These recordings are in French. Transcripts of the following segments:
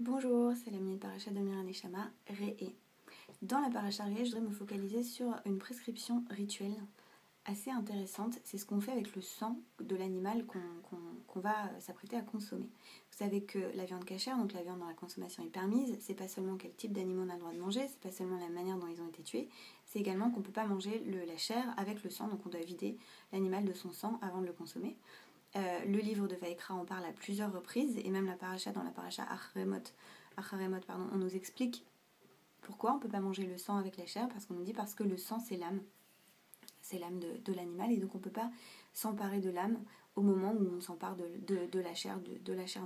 Bonjour, c'est la minute paracha de Mira Neshama, Réé. Dans la paracha Réé, je voudrais me focaliser sur une prescription rituelle assez intéressante. C'est ce qu'on fait avec le sang de l'animal qu'on va s'apprêter à consommer. Vous savez que la viande cachère, donc la viande dont la consommation est permise, c'est pas seulement quel type d'animaux on a le droit de manger, c'est pas seulement la manière dont ils ont été tués, c'est également qu'on peut pas manger la chair avec le sang, donc on doit vider l'animal de son sang avant de le consommer. Le livre de Vaïkra en parle à plusieurs reprises, et même dans la paracha Acharemot, on nous explique pourquoi on ne peut pas manger le sang avec la chair, parce qu'on nous dit parce que le sang c'est l'âme de l'animal, et donc on ne peut pas s'emparer de l'âme au moment où on s'empare de la chair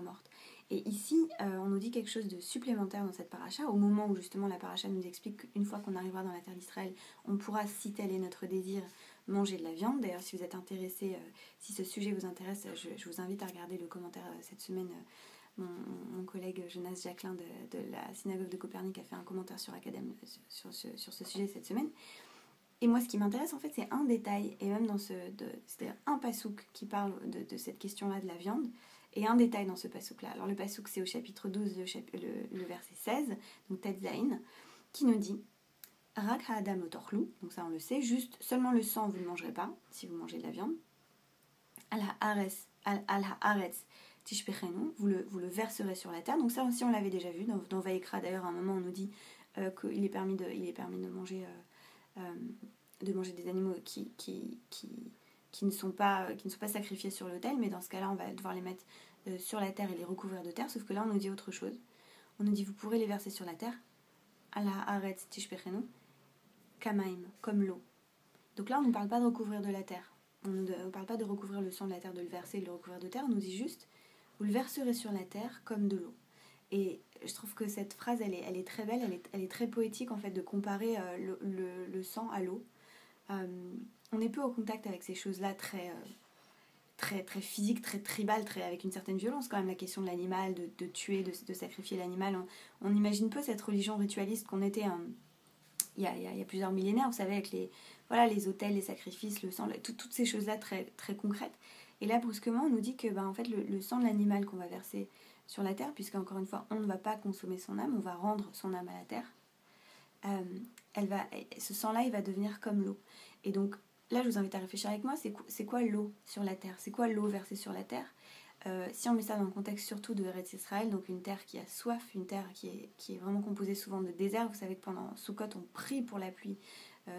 morte. Et ici, on nous dit quelque chose de supplémentaire dans cette paracha, au moment où justement la paracha nous explique qu'une fois qu'on arrivera dans la terre d'Israël, on pourra, si tel est notre désir, manger de la viande. D'ailleurs, si vous êtes intéressé, si ce sujet vous intéresse, je vous invite à regarder le commentaire cette semaine. Mon collègue Jonas Jacquelin de la synagogue de Copernic a fait un commentaire sur Academ sur ce sujet cette semaine. Et moi, ce qui m'intéresse, en fait, c'est un détail, et même c'est-à-dire un pasouk qui parle de cette question-là de la viande, et un détail dans ce pasouk-là. Alors, le pasouk, c'est au chapitre 12, le verset 16, donc Tet Zayin, qui nous dit Rak ha'adam lo torlu, donc ça on le sait, juste seulement le sang vous ne mangerez pas si vous mangez de la viande. Al ha'aretz tishpechenu, vous le verserez sur la terre. Donc ça aussi on l'avait déjà vu dans Vaïkra. D'ailleurs à un moment on nous dit qu'il est permis de manger des animaux qui ne sont pas sacrifiés sur l'autel, mais dans ce cas-là on va devoir les mettre sur la terre et les recouvrir de terre. Sauf que là on nous dit autre chose. On nous dit vous pourrez les verser sur la terre. Al ha'aretz tishpechenu Kamaim, comme l'eau. Donc là, on ne parle pas de recouvrir de la terre. On ne parle pas de recouvrir le sang de la terre, de le verser et de le recouvrir de terre. On nous dit juste, vous le verserez sur la terre comme de l'eau. Et je trouve que cette phrase, elle est très belle, elle est très poétique, en fait, de comparer le sang à l'eau. On est peu au contact avec ces choses-là très physiques, très tribales, avec une certaine violence, quand même, la question de l'animal, de tuer, de sacrifier l'animal. On imagine peu cette religion ritualiste qu'on était... Il y a plusieurs millénaires, vous savez, avec les autels, les sacrifices, le sang, toutes ces choses-là très, très concrètes. Et là, brusquement, on nous dit que en fait, le sang de l'animal qu'on va verser sur la terre, puisque encore une fois, on ne va pas consommer son âme, on va rendre son âme à la terre, ce sang-là, il va devenir comme l'eau. Et donc, là, je vous invite à réfléchir avec moi, c'est quoi l'eau sur la terre? C'est quoi l'eau versée sur la terre? Si on met ça dans le contexte surtout de Eretz Israël, donc une terre qui a soif, une terre qui est vraiment composée souvent de désert. Vous savez que pendant Sukkot, on prie pour la pluie.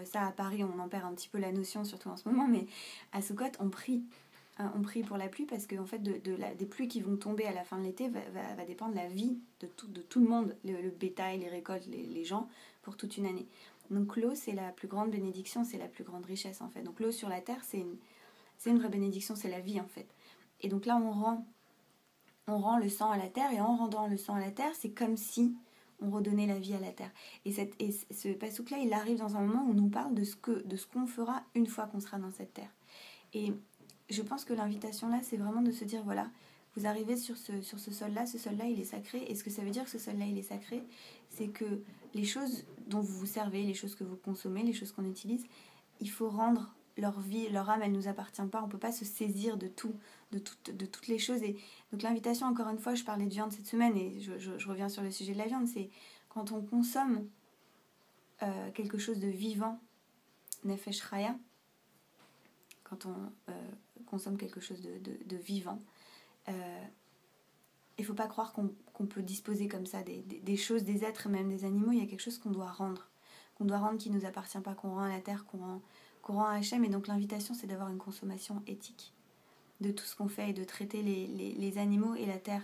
Ça, à Paris, on en perd un petit peu la notion, surtout en ce moment, mais à Sukkot, on prie pour la pluie parce que en fait, des pluies qui vont tomber à la fin de l'été va dépendre la vie de tout le monde, le bétail, les récoltes, les gens, pour toute une année. Donc l'eau, c'est la plus grande bénédiction, c'est la plus grande richesse en fait. Donc l'eau sur la terre, c'est une vraie bénédiction, c'est la vie en fait. Et donc là, on rend le sang à la terre, et en rendant le sang à la terre, c'est comme si on redonnait la vie à la terre. Et ce pasouk-là, il arrive dans un moment où on nous parle de ce qu'on fera une fois qu'on sera dans cette terre. Et je pense que l'invitation là, c'est vraiment de se dire, voilà, vous arrivez sur ce sol-là, il est sacré. Et ce que ça veut dire que ce sol-là, il est sacré, c'est que les choses dont vous vous servez, les choses que vous consommez, les choses qu'on utilise, il faut rendre leur vie, leur âme, elle ne nous appartient pas. On ne peut pas se saisir de toutes les choses. Et donc l'invitation, encore une fois, je parlais de viande cette semaine, et je reviens sur le sujet de la viande, c'est quand on consomme quelque chose de vivant, nefesh chaya, quand on consomme quelque chose de vivant, il ne faut pas croire qu'on peut disposer comme ça des choses, des êtres, même des animaux. Il y a quelque chose qu'on doit rendre qui ne nous appartient pas, qu'on rend à la terre, qu'on rend à Hachem. Et donc l'invitation, c'est d'avoir une consommation éthique de tout ce qu'on fait, et de traiter les animaux et la terre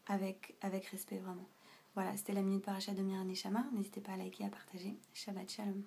avec respect, vraiment. Voilà, c'était la minute paracha de Mira Neshama. N'hésitez pas à liker, à partager. Shabbat Shalom.